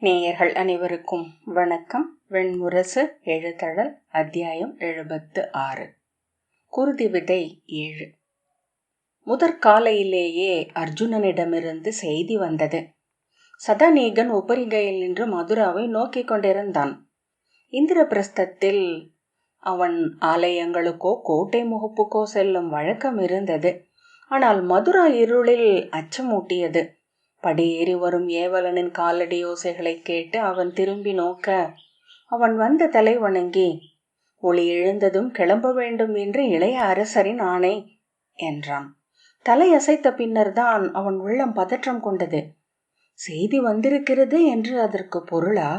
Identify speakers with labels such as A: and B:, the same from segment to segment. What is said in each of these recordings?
A: நேயர்கள் அனைவருக்கும் வணக்கம். வெண்முரசு எழுதழல் அத்தியாயம் 76. குருதி விதை 7. முதற்காலையிலேயே அர்ஜுனனிடமிருந்து செய்தி வந்தது. சதாநீகன் உபரிகையில் நின்று மதுராவை நோக்கிக் கொண்டிருந்தான். இந்திரபிரஸ்தத்தில் அவன் ஆலயங்களுக்கோ கோட்டை முகப்புக்கோ செல்லும் வழக்கம் இருந்தது. ஆனால் மதுரா இருளில் அச்சமூட்டியது. படியேறி வரும் ஏவலனின் காலடி ஓசைகளை கேட்டு அவன் திரும்பி நோக்க, அவன் வந்த தலை வணங்கி, ஒளி எழுந்ததும் கிளம்ப வேண்டும் என்று இளைய அரசரின் ஆணை என்றான். தலையசைத்த பின்னர் தான் அவன் உள்ளம் பதற்றம் கொண்டது. செய்தி வந்திருக்கிறது என்று அதற்கு பொருளா?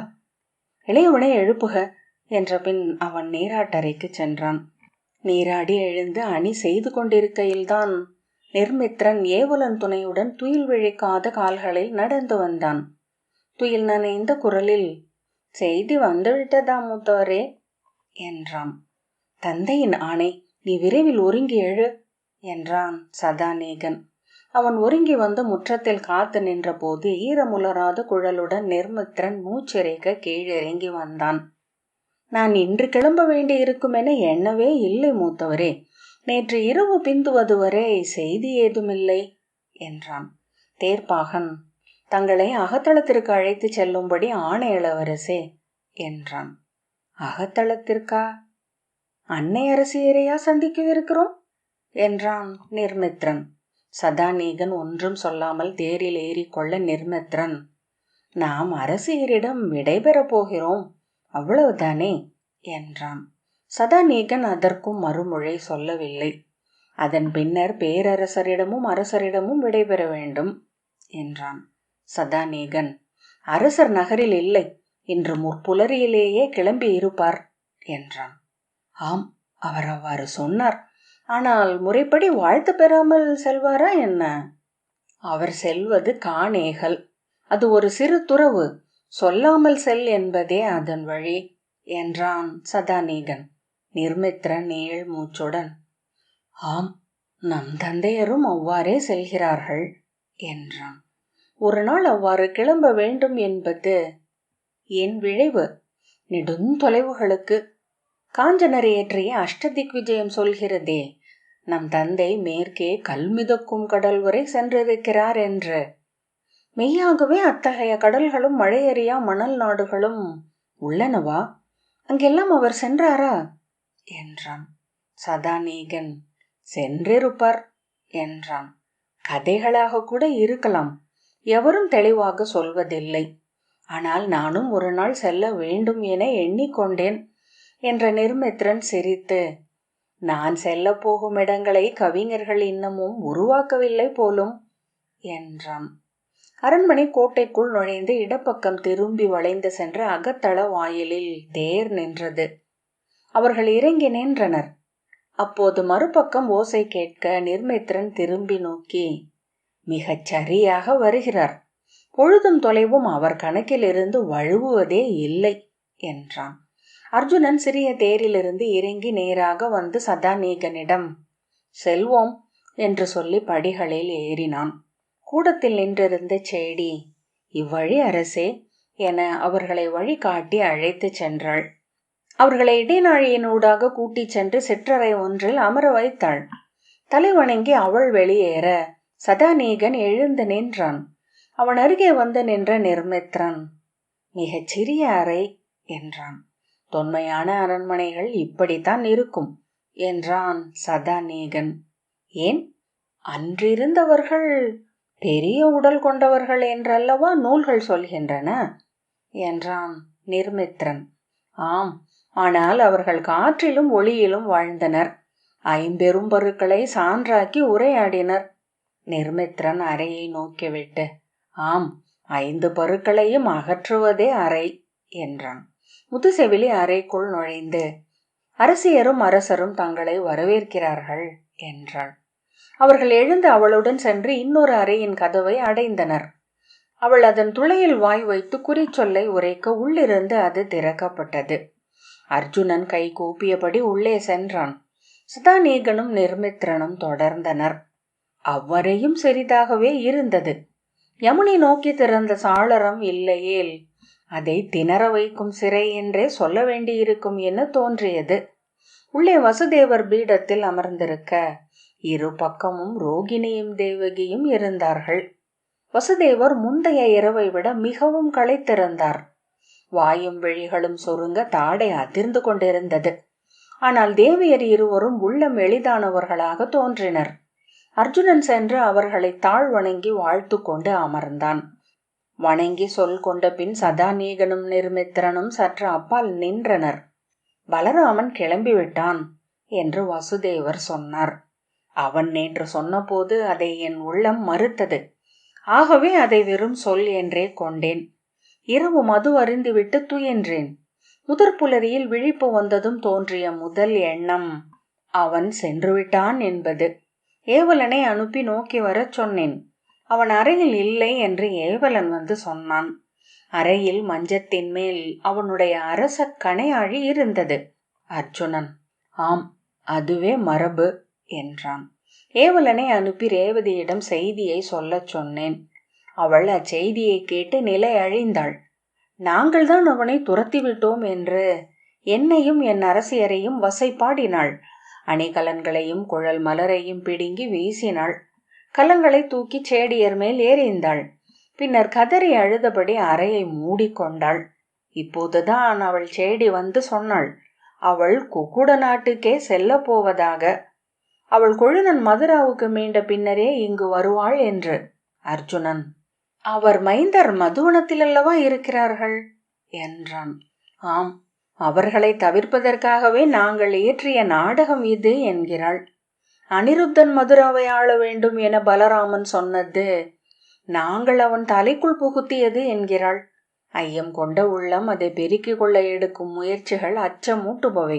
A: இளையவனை எழுப்புக என்ற பின் அவன் நீராட்டறைக்கு சென்றான். நீராடி எழுந்து அணி செய்து கொண்டிருக்கையில்தான் நிர்மித்ரன் ஏவலன் துணையுடன் துயில் விழிக்காத கால்களில் நடந்து வந்தான். துயில் நனைந்த குரலில், செய்தி வந்துவிட்டதா மூத்தவரே என்றான். தந்தையின் ஆணை, நீ விரைவில் ஒருங்கி எழு என்றான் சதாநீகன். அவன் ஒருங்கி வந்து முற்றத்தில் காத்து நின்ற போது ஈரமுலராத குழலுடன் நிர்மித்ரன் மூச்சிறைக்க கீழிறங்கி வந்தான். நான் இன்று கிளம்ப வேண்டி இருக்கும் என எண்ணவே இல்லை மூத்தவரே. நேற்று இரவு பிந்துவது வரை செய்தி ஏதுமில்லை என்றான். தேர்ப்பாகன், தங்களை அகத்தளத்திற்கு அழைத்து செல்லும்படி ஆணை இளவரசே என்றான். அகத்தளத்திற்கா? அன்னை அரசியரையா சந்திக்கவிருக்கிறோம் என்றான் நிர்மித்ரன். சதாநீகன் ஒன்றும் சொல்லாமல் தேரில் ஏறிக்கொள்ள நிர்மித்ரன், நாம் அரசியரிடம் விடைபெறப் போகிறோம், அவ்வளவுதானே என்றான். சதாநீகன் அதற்கும் மறுமொழி சொல்லவில்லை. அதன் பின்னர் பேரரசரிடமும் அரசரிடமும் விடைபெற வேண்டும் என்றான். சதாநீகன், அரசர் நகரில் இல்லை, இன்று முற்புலரியிலேயே கிளம்பி இருப்பார் என்றான். ஆம், அவர் அவ்வாறு சொன்னார். ஆனால் முறைப்படி வாழ்த்து பெறாமல் செல்வாரா என்ன? அவர் செல்வது காணேகல். அது ஒரு சிறு துறவு. சொல்லாமல் செல் என்பதே அதன் வழி என்றான் சதாநீகன். நிர்மித்ரன் நீள் மூச்சுடன், ஆம், நம் தந்தையரும் அவ்வாறே செல்கிறார்கள் என்றான். ஒரு நாள் அவ்வாறு கிளம்ப வேண்டும் என்பது என் விழைவு. நெடுந்தொலைவுகளுக்கு காஞ்சனரை ஏற்றிய அஷ்டதிக் விஜயம் சொல்கிறதே, நம் தந்தை மேற்கே கல்மிதக்கும் கடல் வரை சென்றிருக்கிறார் என்று. மெய்யாகவே அத்தகைய கடல்களும் மழையறியா மணல் நாடுகளும் உள்ளனவா? அங்கெல்லாம் அவர் சென்றாரா என்றான். சதாநீகன், சென்றிருப்பார் என்றான். கதைகளாக கூட இருக்கலாம், எவரும் தெளிவாக சொல்வதில்லை. ஆனால் நானும் ஒரு நாள் செல்ல வேண்டும் என எண்ணிக்கொண்டேன் என்ற நிர்மித்ரன் சிரித்து, நான் செல்ல போகும் இடங்களை கவிஞர்கள் இன்னமும் உருவாக்கவில்லை போலும் என்றான். அரண்மனை கோட்டைக்குள் நுழைந்து இடப்பக்கம் திரும்பி வளைந்து சென்ற அகத்தள வாயிலில் தேர் நின்றது. அவர்கள் இறங்கி நின்றனர். அப்போது மறுபக்கம் ஓசை கேட்க நிர்மித்ரன் திரும்பி நோக்கி, மிகச் சரியாக வருகிறார், பொழுதும் தொலைவும் அவர் கணக்கில் இருந்து வழுவுவதே இல்லை என்றான். அர்ஜுனன் சிறிய தேரிலிருந்து இறங்கி நேராக வந்து சதாநீகனிடம், செல்வோம் என்று சொல்லி படிகளில் ஏறினான். கூடத்தில் நின்றிருந்த செடி, இவ்வழி அரசே என அவர்களை வழி காட்டி அழைத்து சென்றாள். அவர்களை இடைநாழியினூடாக கூட்டிச் சென்று சிற்றறை ஒன்றில் அமர வைத்தாள். தலைவணங்கி அவள் வெளியேற சதாநீகன் எழுந்து நின்றான். அவன் அருகே வந்து நின்ற நிர்மித்ரன், மிகச் சிறிய அறை என்றான். தொன்மையான அரண்மனைகள் இப்படித்தான் இருக்கும் என்றான் சதாநீகன். ஏன், அன்றிருந்தவர்கள் பெரிய உடல் கொண்டவர்கள் என்றல்லவா நூல்கள் சொல்கின்றன என்றான் நிர்மித்ரன். ஆம், ஆனால் அவர்கள் காற்றிலும் ஒளியிலும் வாழ்ந்தனர், ஐம்பெரும் பருக்களை சான்றாக்கி உரையாடினர். நிர்மித்ரன் அறையை நோக்கிவிட்டு, ஆம், 5 பருக்களையும் அகற்றுவதே அறை என்றான். முதுசெவிலி அறைக்குள் நுழைந்து, அரசியரும் அரசரும் தங்களை வரவேற்கிறார்கள் என்றாள். அவர்கள் எழுந்து அவளுடன் சென்று இன்னொரு அறையின் கதவை அடைந்தனர். அவள் அதன் துளையில் வாய் வைத்து குறிச்சொல்லை உரைக்க உள்ளிருந்து அது திறக்கப்பட்டது. அர்ஜுனன் கை கூப்பியபடி உள்ளே சென்றான். சதாநீகனும் நிர்மித்ரனும் தொடர்ந்தனர். அவ்வரையும் சிறிதாகவே இருந்தது. யமுனை நோக்கி திறந்த சாளரம் இல்லையேல் அதை திணற வைக்கும் சிறை என்றே சொல்ல வேண்டியிருக்கும் என தோன்றியது. உள்ளே வசுதேவர் பீடத்தில் அமர்ந்திருக்க இரு பக்கமும் ரோகிணியும் தேவகியும் இருந்தார்கள். வசுதேவர் முந்தைய இரவை விட மிகவும் களைத்திருந்தார். வாயும் விழிகளும் சுருங்க தாடை அதிர்ந்து கொண்டிருந்தது. ஆனால் தேவியர் இருவரும் உள்ளம் எளிதானவர்களாக தோன்றினர். அர்ஜுனன் சென்று அவர்களை தாழ் வணங்கி வாழ்த்து கொண்டு அமர்ந்தான். வணங்கி சொல் கொண்ட பின் சதாநீகனும் நிர்மித்திரனும் சற்று அப்பால் நின்றனர். பலராமன் கிளம்பிவிட்டான் என்று வசுதேவர் சொன்னார். அவன் நேற்று சொன்னபோது அதை என் உள்ளம் மறுத்தது. ஆகவே அதை வெறும் சொல் என்றே கொண்டேன். இரவு மது அருந்திவிட்டு துயின்றேன். முதற்புலரியில் விழிப்பு வந்ததும் தோன்றிய முதல் எண்ணம் அவன் சென்றுவிட்டான் என்பது. ஏவலனை அனுப்பி நோக்கி வரச் சொன்னேன். அவன் அறையில் இல்லை என்று ஏவலன் வந்து சொன்னான். அறையில் மஞ்சத்தின் மேல் அவனுடைய அரச கணையாழி இருந்தது. அர்ஜுனன், ஆம், அதுவே மரபு என்றான். ஏவலனை அனுப்பி ரேவதியிடம் செய்தியை சொல்லச் சொன்னேன். அவள் அச்செய்தியை கேட்டு நிலை அழிந்தாள். நாங்கள் தான் அவனை துரத்திவிட்டோம் என்று என்னையும் என் அரசியரையும் வசைப்பாடினாள். அணிகலன்களையும் குழல் மலரையும் பிடுங்கி வீசினாள். கலங்களை தூக்கி சேடியர் மேல் ஏறிந்தாள். பின்னர் கதறி அழுதபடி அறையை மூடிக்கொண்டாள். இப்போதுதான் அவள் சேடி வந்து சொன்னாள், அவள் குக்குட நாட்டுக்கே செல்ல போவதாக. அவள் கொழுநன் மதுராவுக்கு மீண்ட பின்னரே இங்கு வருவாள் என்று. அர்ஜுனன், அவர் மைந்தர் மதுவனத்தில் அல்லவா இருக்கிறார்கள் என்றான். ஆம், அவர்களை தவிர்ப்பதற்காகவே நாங்கள் இயற்றிய நாடகம் இது என்கிறாள். அனிருத்தன் மதுராவை ஆள வேண்டும் என பலராமன் சொன்னது நாங்கள் அவன் தலைக்குள் புகுத்தியது என்கிறாள். ஐயம் கொண்ட உள்ளம் அதை பெருக்கிக் கொள்ள எடுக்கும் முயற்சிகள் அச்சமூட்டுபவை.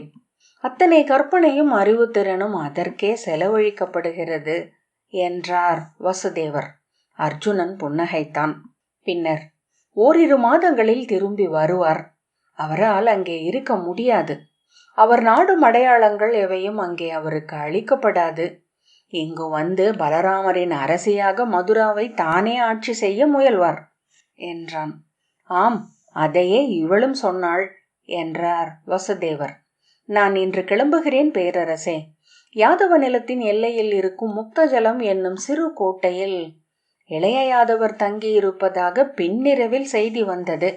A: அத்தனை கற்பனையும் அறிவுத்திறனும் அதற்கே செலவழிக்கப்படுகிறது என்றார் வசுதேவர். அர்ஜுனன் புன்னகைத்தான். பின்னர் ஓரிரு மாதங்களில் திரும்பி வருவார். அவரால் அங்கே இருக்க முடியாது. அவர் நாடும் அடையாளங்கள் எவையும் அங்கே அவருக்கு அளிக்கப்படாது. இங்கு வந்து பலராமரின் அரசியாக மதுராவை தானே ஆட்சி செய்ய முயல்வார் என்றான். ஆம், அதையே இவளும் சொன்னாள் என்றார் வசுதேவர். நான் இன்று கிளம்புகிறேன் பேரரசே. யாதவ நிலத்தின் எல்லையில் இருக்கும் முக்தஜலம் என்னும் சிறு கோட்டையில் இளைய யாதவர் தங்கியிருப்பதாக பின்னிரவில் செய்தி வந்தது.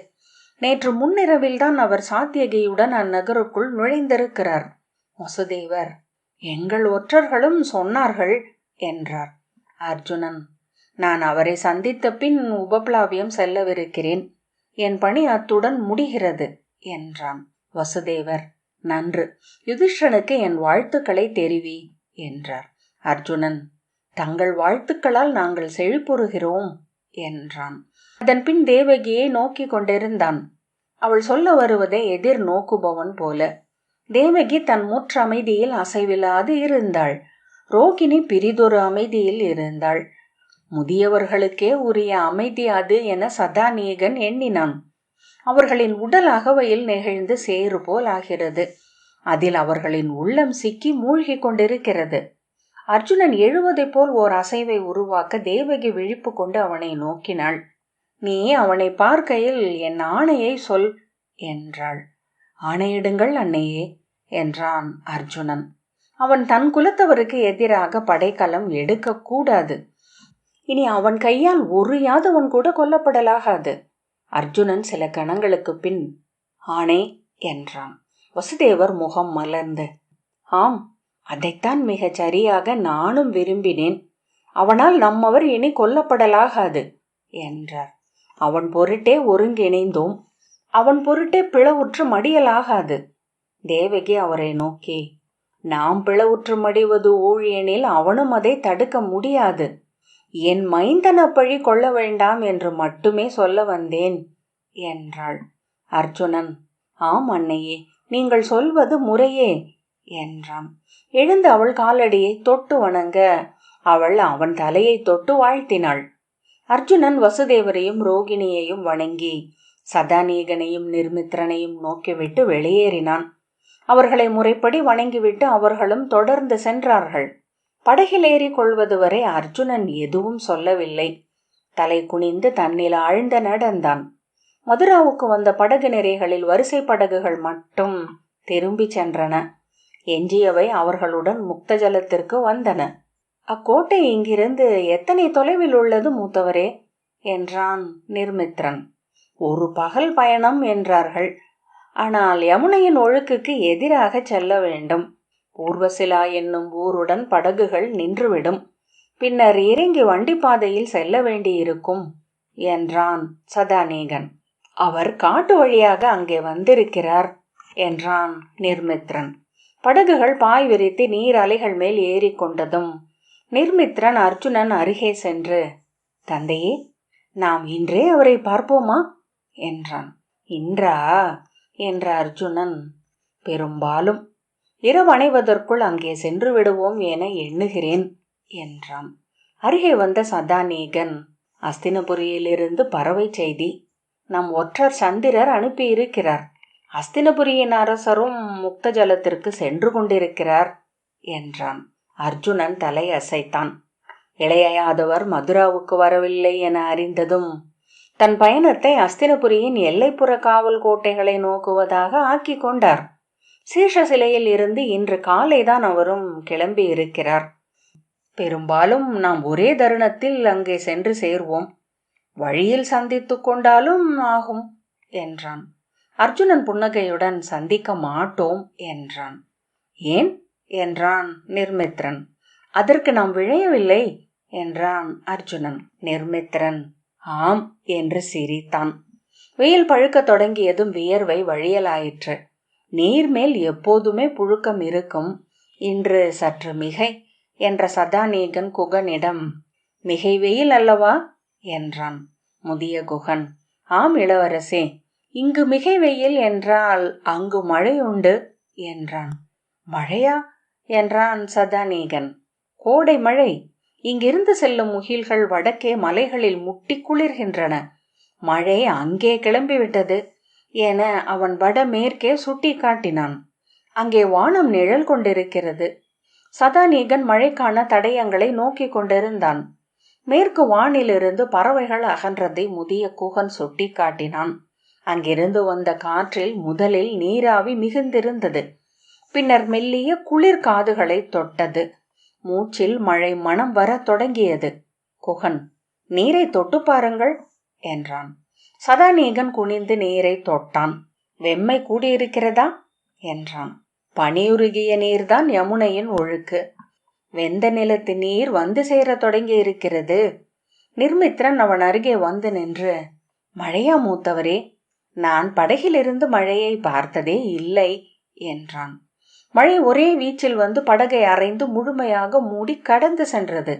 A: நேற்று முன்னிரவில் தான் அவர் சாத்தியகியுடன் அந்நகருக்குள் நுழைந்திருக்கிறார். வசுதேவர், எங்கள் ஒற்றர்களும் சொன்னார்கள் என்றார். அர்ஜுனன், நான் அவரை சந்தித்த பின் உபப்ளாவியம் செல்லவிருக்கிறேன். என் பணி அத்துடன் முடிகிறது என்றான். வசுதேவர், நன்று, யுதிஷ்டனுக்கு என் வாழ்த்துக்களை தெரிவி என்றார். அர்ஜுனன், தங்கள் வாழ்த்துக்களால் நாங்கள் செழிப்புறுகிறோம் என்றான். அதன் பின் தேவகியை நோக்கி கொண்டிருந்தான். அவள் சொல்ல வருவதை எதிர் நோக்குபவன் போல. தேவகி தன் முற்ற அமைதியில் அசைவில்லாது இருந்தாள். ரோகிணி பிரிதொரு அமைதியில் இருந்தாள். முதியவர்களுக்கே உரிய அமைதி அது என சதாநீகன் எண்ணினான். அவர்களின் உடல் அகவையில் நெகிழ்ந்து சேறு போல் ஆகிறது. அதில் அவர்களின் உள்ளம் சிக்கி மூழ்கி கொண்டிருக்கிறது. அர்ஜுனன் எழுவதைப் போல் ஓர் அசைவை உருவாக்க தேவகி விழிப்பு கொண்டு அவனை நோக்கினாள். நீ அவனை பார்க்கையில் என் ஆணையை சொல் என்றாள். ஆணையிடுங்கள் அன்னையே என்றான் அர்ஜுனன். அவன் தன் குலத்தவருக்கு எதிராக படைக்கலம் எடுக்க கூடாது. இனி அவன் கையால் ஒரு யாதவன் கூட கொல்லப்படலாகாது. அர்ஜுனன் சில கணங்களுக்கு பின் ஆணை என்றான். வசுதேவர் முகம் மலர்ந்து, ஆம், அதைத்தான் மிகச் சரியாக நானும் விரும்பினேன். அவனால் நம்மவர் இனி கொல்லப்படலாகாது என்றார். அவன் பொருட்டே ஒருங்கிணைந்தோம். அவன் பொருட்டே பிளவுற்று மடியலாகாது. தேவகி அவரை நோக்கி, நாம் பிளவுற்று மடிவது ஊழியனில் அவனும் அதை தடுக்க முடியாது. என் மைந்தன பழி கொள்ள வேண்டாம் என்று மட்டுமே சொல்ல வந்தேன் என்றாள். அர்ஜுனன், ஆம் அன்னையே, நீங்கள் சொல்வது முறையே என்றான். எழுந்து அவள் காலடியை தொட்டு வணங்க அவள் அவன் தலையை தொட்டு வாழ்த்தினாள். அர்ஜுனன் வசுதேவரையும் ரோகிணியையும் வணங்கி சதாநீகனையும் நிர்மித்திரனையும் நோக்கிவிட்டு வெளியேறினான். அவர்களை முறைப்படி வணங்கிவிட்டு அவர்களும் தொடர்ந்து சென்றார்கள். படகில் ஏறி கொள்வது வரை அர்ஜுனன் எதுவும் சொல்லவில்லை. தலை குனிந்து தன்னில் ஆழ்ந்த நடந்தான். மதுராவுக்கு வந்த படகு நிறைகளில் வரிசை படகுகள் மட்டும் திரும்பி சென்றன. எஞ்சியவை அவர்களுடன் முக்த ஜலத்திற்கு வந்தன. அக்கோட்டை இங்கிருந்து எத்தனை தொலைவில் உள்ளது மூத்தவரே என்றான் நிர்மித்ரன். ஒரு பகல் பயணம் என்றார்கள். ஆனால் யமுனையின் ஒழுக்குக்கு எதிராக செல்ல வேண்டும். பூர்வசிலா என்னும் ஊருடன் படகுகள் நின்றுவிடும். பின்னர் இறங்கி வண்டிப்பாதையில் செல்ல வேண்டியிருக்கும் என்றான் சதாநீகன். அவர் காட்டு வழியாக அங்கே வந்திருக்கிறார் என்றான் நிர்மித்ரன். படகுகள் பாய் விரித்து நீர் அலைகள் மேல் ஏறிக்கொண்டதும் நிர்மித்ரன் அர்ஜுனன் அருகே சென்று, தந்தையே, நாம் இன்றே அவரை பார்ப்போமா என்றான். இன்றா என்ற அர்ஜுனன், பெரும்பாலும் இரவு அணைவதற்குள் அங்கே சென்று விடுவோம் என எண்ணுகிறேன் என்றான். அருகே வந்த சதாநீகன், அஸ்தினபுரியிலிருந்து பறவை செய்தி. நம் ஒற்றர் சந்திரர் அனுப்பியிருக்கிறார். அஸ்தினபுரியின் அரசரும் முக்த ஜலத்திற்கு சென்று கொண்டிருக்கிறார் என்றான். அர்ஜுனன் தலை அசைத்தான். இளையாதவர் மதுராவுக்கு வரவில்லை என அறிந்ததும் தன் பயணத்தை அஸ்தினபுரியின் எல்லைப்புற காவல் கோட்டைகளை நோக்குவதாக ஆக்கி கொண்டார். சீஷசிலையில் இருந்து இன்று காலைதான் அவரும் கிளம்பி இருக்கிறார். பெரும்பாலும் நாம் ஒரே தருணத்தில் அங்கே சென்று சேர்வோம். வழியில் சந்தித்து கொண்டாலும் ஆகும் என்றான். அர்ஜுனன் புன்னகையுடன், சந்திக்க மாட்டோம் என்றான். ஏன் என்றான் நிர்மித்ரன். அதற்கு நாம் விழையவில்லை என்றான் அர்ஜுனன். நிர்மித்ரன் ஆம் என்று சிரித்தான். வெயில் பழுக்க தொடங்கியதும் வியர்வை வழியலாயிற்று. நீர்மேல் எப்போதுமே புழுக்கம் இருக்கும். இன்று சற்று மிகை என்ற சதாநீகன் குகனிடம், மிகை வெயில் அல்லவா என்றான். முதிய குகன், ஆம் இளவரசே, இங்கு மிகை வெயில் என்றால் அங்கு மழை உண்டு என்றான். மழையா என்றான் சதாநீகன். கோடை மழை. இங்கிருந்து செல்லும் முகில்கள் வடக்கே மலைகளில் முட்டி குளிர்கின்றன. மழை அங்கே கிளம்பிவிட்டது என அவன் வடமேற்கே சுட்டி காட்டினான். அங்கே வானம் நிழல் கொண்டிருக்கிறது. சதாநீகன் மழைக்கான தடயங்களை நோக்கி கொண்டிருந்தான். மேற்கு வானிலிருந்து பறவைகள் அகன்றதை முதிய குகன் சுட்டி காட்டினான். அங்கிருந்து வந்த காற்றில் முதலில் நீராவி மிகுந்திருந்தது. பின்னர் மெல்லிய குளிர் காதுகளை தொட்டது. மூச்சில் மழை மனம் வர தொடங்கியது. குகன், நீரை தொட்டு பாருங்கள் என்றான். சதாநீகன் குனிந்து நீரை தொட்டான். வெம்மை கூடியிருக்கிறதா என்றான். பனியுருகிய நீர்தான் யமுனையின் ஒழுக்கு. வெந்த நிலத்து நீர் வந்து சேர தொடங்கி இருக்கிறது. நிர்மித்ரன் அவன் அருகே வந்து நின்று, மழையா மூத்தவரே? நான் படகிலிருந்து மழையை பார்த்ததே இல்லை என்றான். மழை ஒரே வீச்சில் வந்து படகை அரைந்து முழுமையாக மூடி கடந்து சென்றது.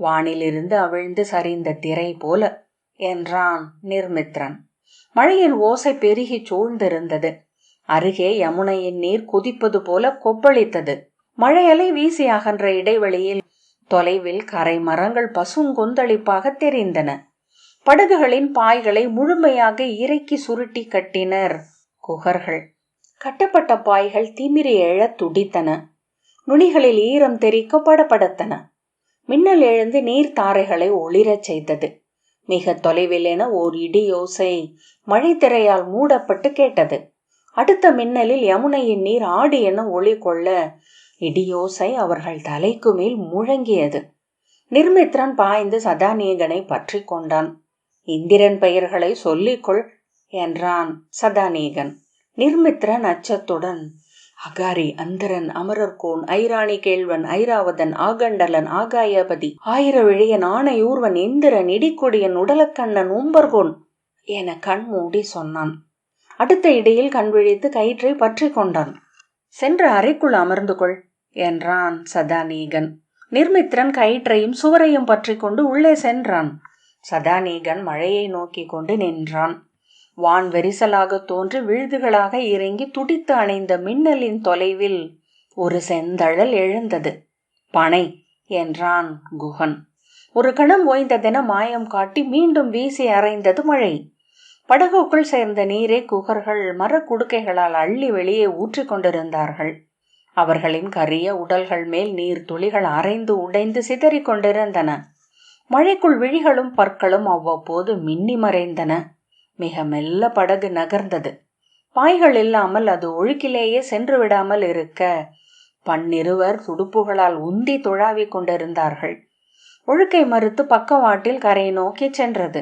A: வானிலிருந்து அவிழ்ந்து சரிந்த திரை போல என்றான் நிர்மித்ரன். மழையின் ஓசை பெருகி சூழ்ந்திருந்தது. அருகே யமுனையின் நீர் குதிப்பது போல கொப்பளித்தது. மழையலை வீசி அகன்ற இடைவெளியில் தொலைவில் கரை மரங்கள் பசுங்கொந்தளிப்பாக தெரிந்தன. படகுகளின் பாய்களை முழுமையாக இறக்கி சுருட்டி கட்டினர் குகர்கள். கட்டப்பட்ட பாய்கள் திமிரி எழ துடித்தன. நுனிகளில் ஈரம் தெறிக்க படபடத்தன. மின்னல் எழுந்து நீர்த்தாரைகளை ஒளிரச் செய்தது. மிக தொலைவில் என ஓர் இடியோசை மழை திரையால் மூடப்பட்டு கேட்டது. அடுத்த மின்னலில் யமுனையின் நீர் ஆடி என ஒளி கொள்ள இடியோசை அவர்கள் தலைக்கு மேல் முழங்கியது. நிர்மித்ரன் பாய்ந்து சதாநீகனை பற்றி கொண்டான். இந்திரன் பெயர்களை சொல்லிக்கொள் என்றான் சதாநீகன். நிர்மித்ரன் அச்சத்துடன், அகாரி, அந்தரன், அமரர்கோன், ஐராணி கேள்வன், ஐராவதன், ஆகண்டலன், ஆகாயபதி, ஆயிரவிழியன், ஆணையூர்வன், இந்திரன், இடிக்கொடியன், உடலக்கண்ணன், உம்பர்கோன் என கண் மூடி சொன்னான். அடுத்த இடையில் கண் விழித்து கயிற்றை பற்றி கொண்டான். சென்று அறைக்குள் அமர்ந்து கொள் என்றான் சதாநீகன். நிர்மித்ரன் கயிற்றையும் சுவரையும் பற்றி கொண்டு உள்ளே சென்றான். சதாநீகன் மழையை நோக்கி கொண்டு நின்றான். வான் வெரிசலாக தோன்றி விழுதுகளாக இறங்கி துடித்து அணைந்த மின்னலின் தொலைவில் ஒரு செந்தழல் எழுந்தது. பனை என்றான் குகன். ஒரு கணம் ஓய்ந்ததென மாயம் காட்டி மீண்டும் வீசி அரைந்தது மழை. படகுக்குள் சேர்ந்த நீரை குகர்கள் மரக்குடுக்கைகளால் அள்ளி வெளியே ஊற்றி கொண்டிருந்தார்கள். அவர்களின் கரிய உடல்கள் மேல் நீர் துளிகள் அரைந்து உடைந்து சிதறி கொண்டிருந்தன. மழைக்குள் விழிகளும் பற்களும் அவ்வப்போது மின்னி மறைந்தன. மிக மெல்ல படகு நகர்ந்தது. பாய்கள் இல்லாமல் அது ஒழுக்கிலேயே சென்று விடாமல் இருக்க பன்னிருவர் துடுப்புகளால் உந்தி துழாவிக் கொண்டிருந்தார்கள். ஒழுக்கை மறுத்து பக்கவாட்டில் கரை நோக்கி சென்றது.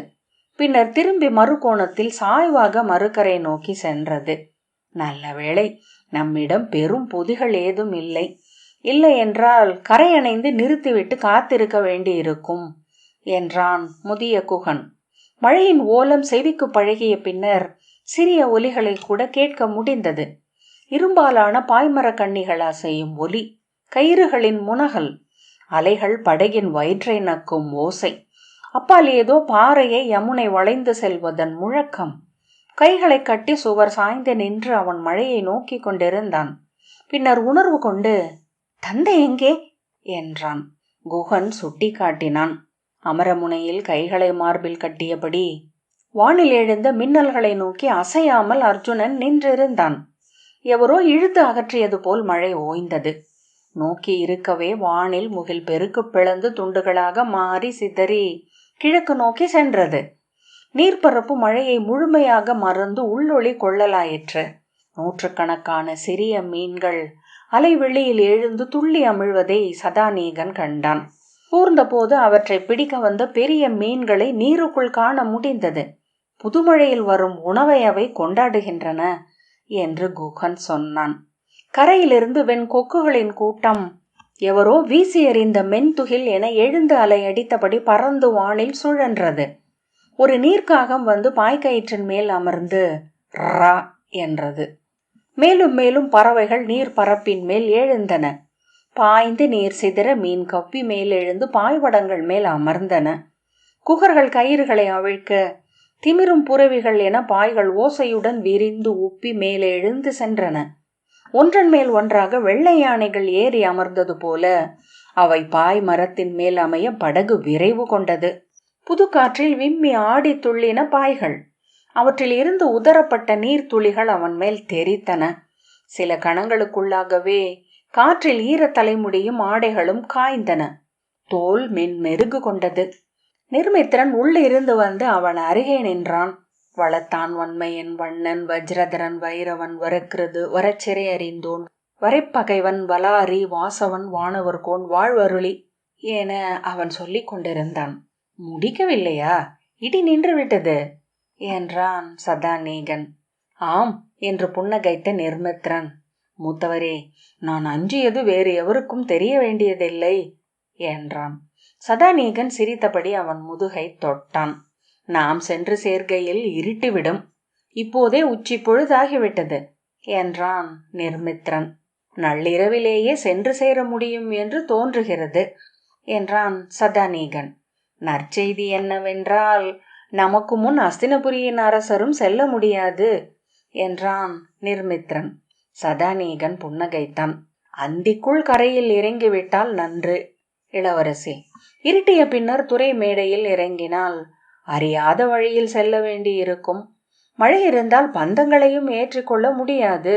A: பின்னர் திரும்பி மறுகோணத்தில் சாய்வாக மறுகரை நோக்கி சென்றது. நல்ல வேளை, நம்மிடம் பெரும் பொதிகள் ஏதும் இல்லை. இல்லை என்றால் கரையணைந்து நிறுத்திவிட்டு காத்திருக்க வேண்டியிருக்கும் என்றான் முதிய குகன். மழையின் ஓலம் செவிக்கு பழகிய பின்னர் சிறிய ஒலிகளை கூட கேட்க முடிந்தது. இரும்பாலான பாய்மர கண்ணிகளா செய்யும் ஒலி, கயிறுகளின் முனகல், அலைகள் படகின் வயிற்றை நக்கும் ஓசை, அப்பால் ஏதோ பாறையை யமுனை வளைந்து செல்வதன் முழக்கம். கைகளை கட்டி சுவர் சாய்ந்து நின்று அவன் மழையை நோக்கி கொண்டிருந்தான். பின்னர் உணர்வு கொண்டு, தந்தை எங்கே என்றான். குகன் சுட்டி காட்டினான். அமரமுனையில் கைகளை மார்பில் கட்டியபடி வானில் எழுந்த மின்னல்களை நோக்கி அசையாமல் அர்ஜுனன் நின்றிருந்தான். எவரோ இழுத்து அகற்றியது போல் மழை ஓய்ந்தது. நோக்கி இருக்கவே வானில் முகில் பெருக்கு பிளந்து துண்டுகளாக மாறி சிதறி கிழக்கு நோக்கி சென்றது. நீர்ப்பரப்பு மழையை முழுமையாக மறந்து உள்ளொளி கொள்ளலாயிற்று. நூற்றுக்கணக்கான சிறிய மீன்கள் அலைவெளியில் எழுந்து துள்ளி அமிழ்வதை சதாநீகன் கண்டான். கூர்ந்தபோது அவற்றை பிடிக்க வந்த பெரிய மீன்களை நீருக்குள் காண முடிந்தது. புதுமழையில் வரும் உணவை அவை கொண்டாடுகின்றன என்று குகன் சொன்னான். கரையிலிருந்து வெண் கொக்குகளின் கூட்டம் எவரோ வீசி எறிந்த மென்துகில் என எழுந்து அலையடித்தபடி பறந்து வானில் சுழன்றது. ஒரு நீர்க்காகம் வந்து பாய்கயிற்றின் மேல் அமர்ந்து ரா என்றது. மேலும் மேலும் பறவைகள் நீர் பரப்பின் மேல் எழுந்தன. பாய்ந்து நீர் சிதற மீன் கப்பி மேல் எழுந்து பாய்வடங்கள் மேல் அமர்ந்தன. குகர்கள் கயிறுகளை அவிழ்க்க திமிரும் புறவிகள் என பாய்கள் ஓசையுடன் விரிந்து உப்பி மேலே எழுந்து சென்றன. ஒன்றன் மேல் ஒன்றாக வெள்ளை யானைகள் ஏறி அமர்ந்தது போல அவை பாய் மரத்தின் மேல் அமைய படகு விரைவு கொண்டது. புது காற்றில் விம்மி ஆடி துள்ளின பாய்கள். அவற்றில் இருந்து உதரப்பட்ட நீர்த்துளிகள் அவன் மேல் தெரித்தன. சில கணங்களுக்குள்ளாகவே காற்றில் ஈர தலைமுடியும் ஆடைகளும் காய்ந்தன. தோல் மெருகு கொண்டது. நிர்மித்திரன் உள்ளிருந்து வந்து அவன் அருகே நின்றான். வளத்தான் வன்மையன் வண்ணன் வஜ்ரதரன் வைரவன் வரக்கிருது வரச்சிறை அறிந்தோன் வரைப்பகைவன் வலாரி வாசவன் வானவர்கோன் வாழ்வருளி என அவன் சொல்லிக் கொண்டிருந்தான். முடிக்கவில்லையா? இடி நின்று விட்டது என்றான் சதாநீகன். ஆம் என்று புன்னகைத்த நிர்மித்திரன். மூத்தவரே, நான் அஞ்சியது வேறு எவருக்கும் தெரிய வேண்டியதில்லை என்றான். சதாநீகன் சிரித்தபடி அவன் முதுகை தொட்டான். நாம் சென்று சேர்க்கையில் இருட்டிவிடும். இப்போதே உச்சி பொழுதாகிவிட்டது என்றான் நிர்மித்திரன். நள்ளிரவிலேயே சென்று சேர முடியும் என்று தோன்றுகிறது என்றான் சதாநீகன். நற்செய்தி என்னவென்றால் நமக்கு முன் அஸ்தினபுரியின் அரசரும் செல்ல முடியாது என்றான் நிர்மித்திரன். சதாநீகன் புன்னகைத்தான். அந்திக்குள் கரையில் இறங்கிவிட்டால் நன்று இளவரசி. இருட்டிய பின்னர் துறை மேடையில் இறங்கினால் அறியாத வழியில் செல்ல வேண்டியிருக்கும். மழை இருந்தால் பந்தங்களையும் ஏற்றிக்கொள்ள முடியாது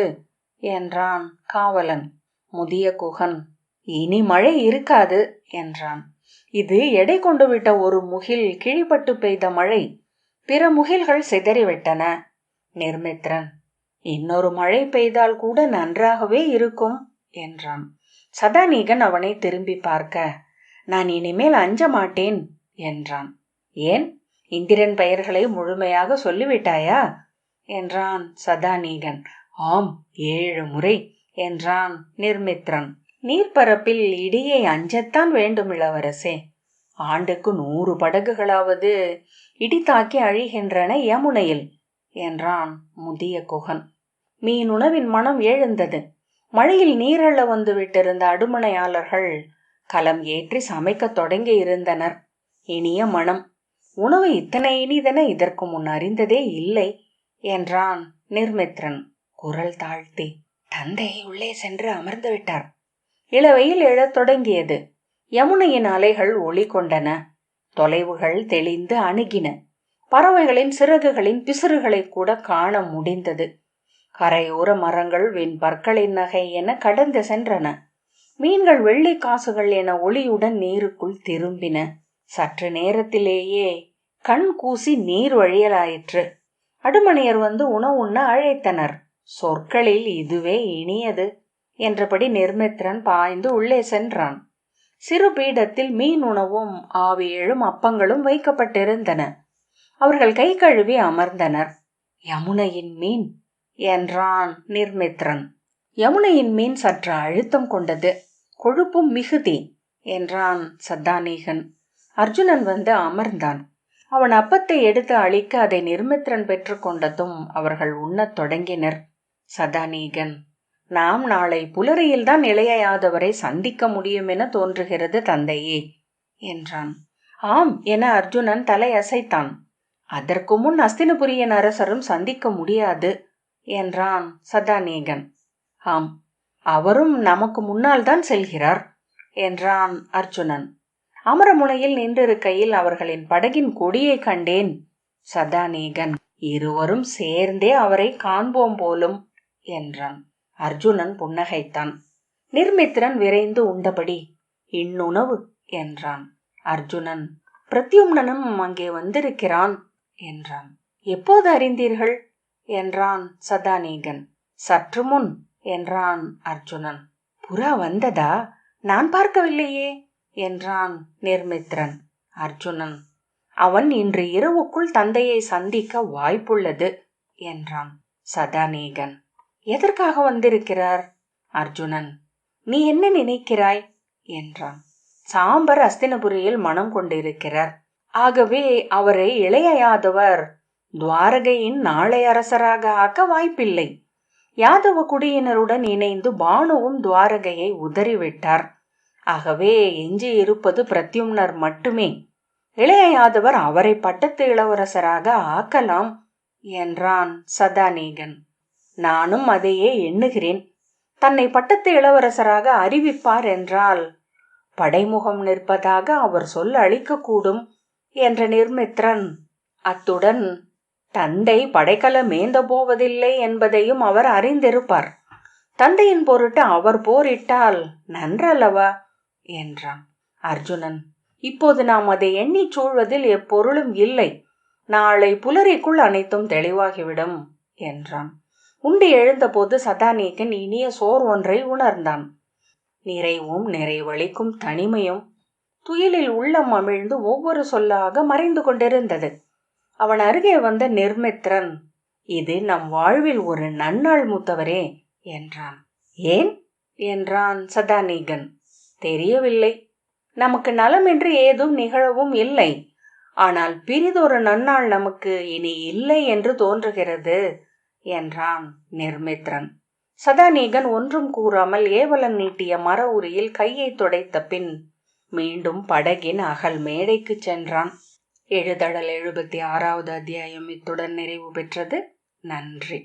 A: என்றான் காவலன். முதிய குகன், இனி மழை இருக்காது என்றான். இது எடை கொண்டு விட்ட ஒரு முகில் கிழிப்பட்டு பெய்த மழை. பிற முகில்கள் சிதறிவிட்டன. நிர்மித்திரன், இன்னொரு மழை பெய்தால் கூட நன்றாகவே இருக்கும் என்றான். சதாநீகன் அவனை திரும்பி பார்க்க, நான் இனிமேல் அஞ்ச மாட்டேன் என்றான். ஏன், இந்திரன் பெயர்களை முழுமையாக சொல்லிவிட்டாயா என்றான் சதாநீகன். ஆம், 7 முறை என்றான் நிர்மித்திரன். நீர்ப்பரப்பில் இடியை அஞ்சத்தான் வேண்டும் இளவரசே. ஆண்டுக்கு 100 படகுகளாவது இடி தாக்கி அழிகின்றன யமுனையில் என்றான் முதிய குகன். மீனுணவின் மனம் எழுந்தது. மழையில் நீரள்ள வந்து விட்டிருந்த அடுமனையாளர்கள் கலம் ஏற்றி சமைக்க தொடங்கி இருந்தனர். இனிய மனம். உணவு இத்தனை இனிதென இதற்கு முன் அறிந்ததே இல்லை என்றான் நிர்மித்திரன் குரல் தாழ்த்தி. தந்தை உள்ளே சென்று அமர்ந்து விட்டார். இளவையில் எழத் தொடங்கியது. யமுனையின் அலைகள் ஒளி கொண்டன. தொலைவுகள் தெளிந்து அணுகின. பறவைகளின் சிறகுகளின் பிசுறுகளை கூட காண முடிந்தது. கரையோர மரங்கள் வெண்பற்களின் நகை என கடந்து சென்றன. மீன்கள் வெள்ளி காசுகள் என ஒளியுடன் நீருக்குள் திரும்பின. சற்று நேரத்திலேயே கண் கூசி நீர் வழியலாயிற்று. அடுமணியர் வந்து உணவு உண்ண அழைத்தனர். சொற்களில் இதுவே இனியது என்றபடி நிர்மித்ரன் பாய்ந்து உள்ளே சென்றான். சிறு பீடத்தில் மீன் உணவும் ஆவி எழும் அப்பங்களும் வைக்கப்பட்டிருந்தன. அவர்கள் கை கழுவி அமர்ந்தனர். யமுனையின் மீன் என்றான் நிர்மித்ரன். யமுனையின் மீன் சற்று அழுத்தம் கொண்டது, கொழுப்பும் மிகுதி என்றான் சதானீகன். அர்ஜுனன் வந்து அமர்ந்தான். அவன் அப்பத்தை எடுத்து அளிக்க அதை நிர்மித்ரன் பெற்று கொண்டதும் அவர்கள் உண்ணத் தொடங்கினர். சதானீகன், நாம் நாளை புலரியில்தான் இளைய யாதவரை சந்திக்க முடியும் என தோன்றுகிறது தந்தையே என்றான். ஆம் என அர்ஜுனன் தலையசைத்தான். அதற்கு முன் அஸ்தினபுரியின் அரசரும் சந்திக்க முடியாது என்றான் சதானீகன். ஆம், அவரும் நமக்கு முன்னால் தான் செல்கிறார் என்றான் அர்ஜுனன். அமரமுனையில் நின்றிருக்கையில் அவர்களின் படகின் கொடியை கண்டேன். சதானீகன், இருவரும் சேர்ந்தே அவரை காண்போம் போலும் என்றான். அர்ஜுனன் புன்னகைத்தான். நிர்மித்ரன் விரைந்து உண்டபடி இன்னுணவு என்றான். அர்ஜுனன், பிரத்யும்னனும் அங்கே வந்திருக்கிறான் என்றான். எப்போது அறிந்தீர்கள் என்றான் சதானீகன். சற்று முன் என்றான் அர்ஜுனன். புறா வந்ததா? நான் பார்க்கவில்லையே என்றான் நிர்மித்ரன். அர்ஜுனன், அவன் இன்று இரவுக்குள் தந்தையை சந்திக்க வாய்ப்புள்ளது என்றான். சதானீகன், எதற்காக வந்திருக்கிறார்? அர்ஜுனன், நீ என்ன நினைக்கிறாய் என்றான். சாம்பர் அஸ்தினபுரியில் மனம் கொண்டிருக்கிறார். ஆகவே அவரை இளைய யாதவர் துவாரகையின் நாளை அரசராக ஆக்க வாய்ப்பில்லை. யாதவ குடியினருடன் இணைந்து பானுவும் துவாரகையை உதறிவிட்டார். ஆகவே எஞ்சி இருப்பது பிரத்யும்னர் மட்டுமே. இளைய யாதவர் அவரை பட்டத்து இளவரசராக ஆக்கலாம் என்றான் சதானீகன். நானும் அதையே எண்ணுகிறேன். தன்னை பட்டத்து இளவரசராக அறிவிப்பார் என்றால் படைமுகம் நிற்பதாக அவர் சொல்ல அளிக்கக்கூடும் என்ற நிர்மித்ரன், அத்துடன் தந்தை படைக்கலம் மேந்த போவதில்லை என்பதையும் அவர் அறிந்திருப்பார். தந்தையின் பொருட்டு அவர் போரிட்டால் நன்றல்லவா என்றான். அர்ஜுனன், இப்போது நாம் அதை எண்ணி சூழ்வதில் எப்பொருளும் இல்லை. நாளை புலரிக்குள் அனைத்தும் தெளிவாகிவிடும் என்றான். உண்டு எழுந்தபோது சதானீகன் இனிய சோர் ஒன்றை உணர்ந்தான். நிறைவும் நிறைவளிக்கும் தனிமையும் துயிலில் உள்ளம் அமிழ்ந்து ஒவ்வொரு சொல்லாக மறைந்து கொண்டிருந்தது. அவன் அருகே வந்த நிர்மித்ரன், இது நம் வாழ்வில் ஒரு நன்னாள் மூத்தவரே என்றான். ஏன் என்றான் சதானீகன். தெரியவில்லை. நமக்கு நலமின்றி ஏதும் நிகழவும் இல்லை. ஆனால் பிரிதொரு நன்னாள் நமக்கு இனி இல்லை என்று தோன்றுகிறது என்றான் நிர்மித்ரன். சதானீகன் ஒன்றும் கூறாமல் ஏவலன் நீட்டிய மர உரியில் கையை துடைத்த பின் மீண்டும் படகின் அகல் மேடைக்கு சென்றான். எழுதடல் 76வது அத்தியாயம் இத்துடன் நிறைவு பெற்றது. நன்றி.